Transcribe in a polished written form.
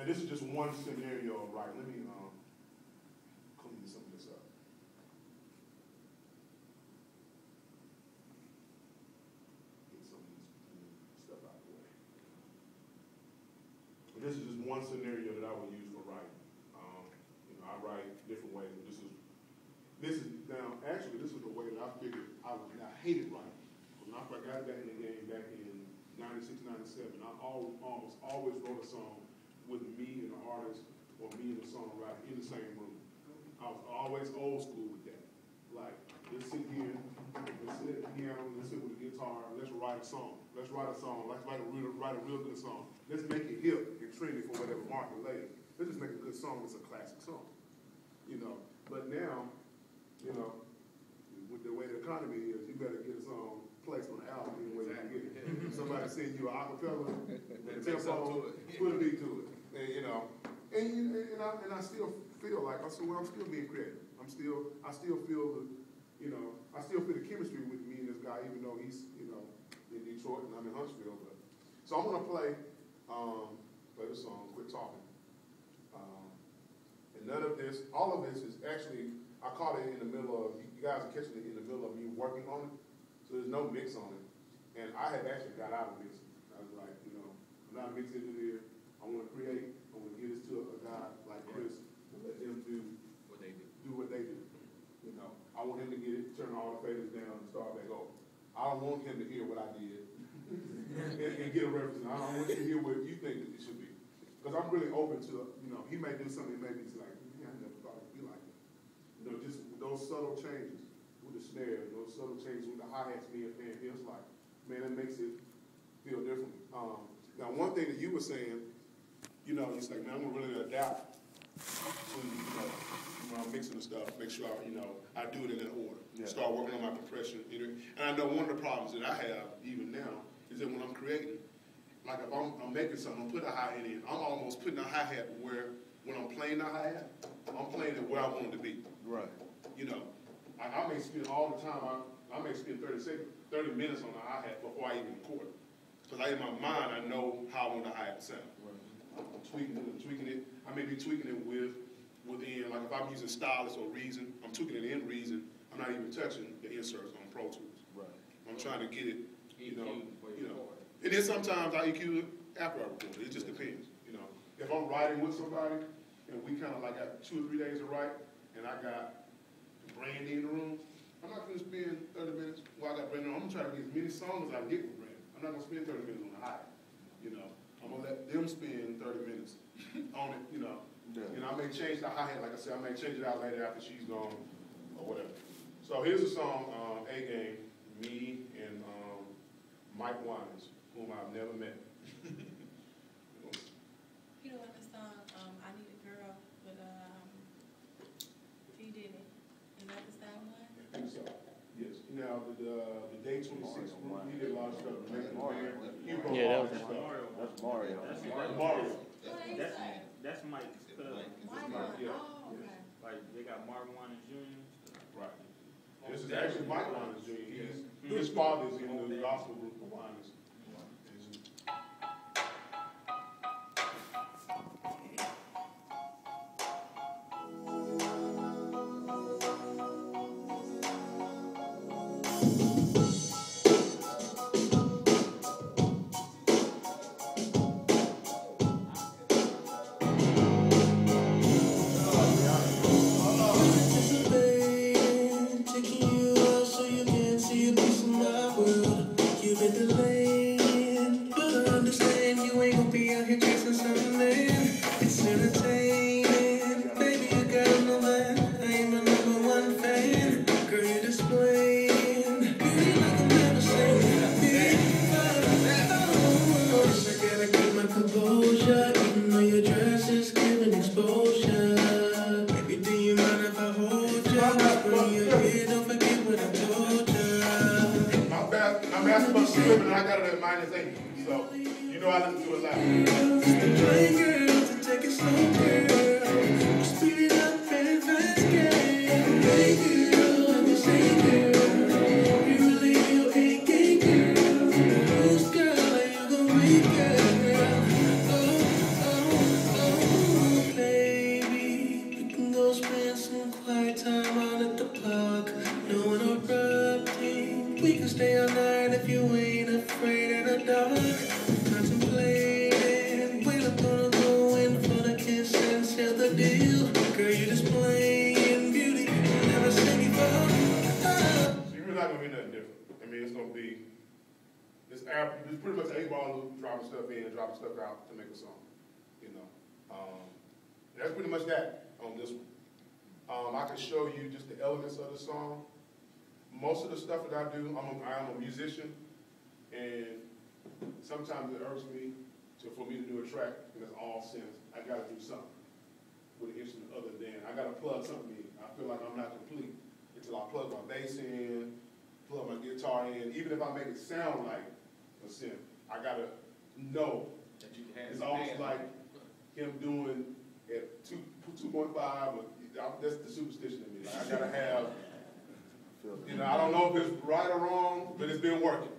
this is just one scenario, right? Let me clean some of this up. Get some of these stuff out of the way. And this is just one scenario that I would use for writing. You know, I write different ways. This is now actually this is the way that I figured I hated writing. When I got back in the game back in '96, '97, I almost always wrote a song with me and the artist or me and the songwriter in the same room. I was always old school with that. Like, let's sit here, let's sit at the piano, let's sit with the guitar, let's write a song. Let's write a song. Let's write a real good song. Let's make it hip and trendy for whatever market later. Let's just make a good song that's a classic song. You know, but now, you know, with the way the economy is, you better get a song placed on the album any way you can get it. Somebody send you an acapella, tempo, put a beat to it. And, you know, and I still feel like I'm still being creative. I still feel the, you know, I still feel the chemistry with me and this guy, even though he's, you know, in Detroit and I'm in Huntsville. But so I'm gonna play the song, Quit Talking. And none of this, all of this is actually, I caught it in the middle of, you guys are catching it in the middle of me working on it. So there's no mix on it. And I had actually got out of mixing. I was like, you know, I'm not a mix engineer. I want to create. I want to give this to a guy like Chris and let them do what they do. You know, I want him to get it, turn all the faders down and start back over. I don't want him to hear what I did and get a reference. I don't want you to hear what you think that it should be. Because I'm really open to, you know, he may do something that maybe it's like, I never thought it'd be like that. You know, just those subtle changes with the snare, those subtle changes with the hi-hats being panned here, it's like, man, it makes it feel different. Now, one thing that you were saying, you know, it's like, man, I'm gonna really adapt to, you know, when I'm mixing the stuff, make sure, you know, I do it in that order. Yeah. Start working on my compression. And I know one of the problems that I have, even now, is that when I'm creating, like if I'm making something, I'm putting a hi-hat in, I'm almost putting a hi-hat where, when I'm playing the hi-hat, I'm playing it where I want it to be. Right. You know, I may spend all the time, I may spend 30 minutes on the hi-hat before I even record it. Because in my mind, I know how I want the hi-hat to sound. Right. I'm tweaking it. I may be tweaking it within, like if I'm using Stylus or Reason, I'm tweaking it in Reason. I'm not even touching the inserts on Pro Tools. Right. I'm trying to get it, you know. And then sometimes I EQ it after I record it. It just depends, you know. If I'm writing with somebody, and we kind of like got 2 or 3 days to write, and I got Brandy in the room, I'm not going to spend 30 minutes while I got Brandy in the room. I'm going to try to get as many songs as I get with Brandy. I'm not going to spend 30 minutes on the hi, you know. I'm going to let them spend 30 minutes on it, you know. Yeah. You know, I may change the hi-hat, like I said, I may change it out later after she's gone or whatever. So here's a song, A-Game, me and Mike Winans, whom I've never met. You know what, the song, I Need a Girl, but he did it. Is that the same one? I think so, yes. Now, the Day 26 group, he did a lot of stuff. Yeah, that's Mario. That's Mario. That's Mike's cousin. Yeah. Oh, okay. Like, they got Mark Winans Jr. Right. This is actually Mike Winans Jr. His father's in the gospel group of Winans. I got it at -8, so you know I listen to it loud. Take it slow, girl. Speed it up and fast, girl. Hey, girl, let me say, girl. You really you ain't gay, girl. Who's girl? Are you gonna be girl? Oh, oh, oh. it's pretty much 8-ball loop, dropping stuff in, dropping stuff out to make a song, you know. That's pretty much that on this one. I can show you just the elements of the song. Most of the stuff that I do, I am a musician, and sometimes it irks me for me to do a track, and it's all synth. I gotta do something with an instrument other than, I gotta plug something in. I feel like I'm not complete until I plug my bass in, plug my guitar in. Even if I make it sound like a synth, I gotta know. It's almost like him doing at 2.5, but that's the superstition in me. Like, I gotta have, I don't know if it's right or wrong, but it's been working.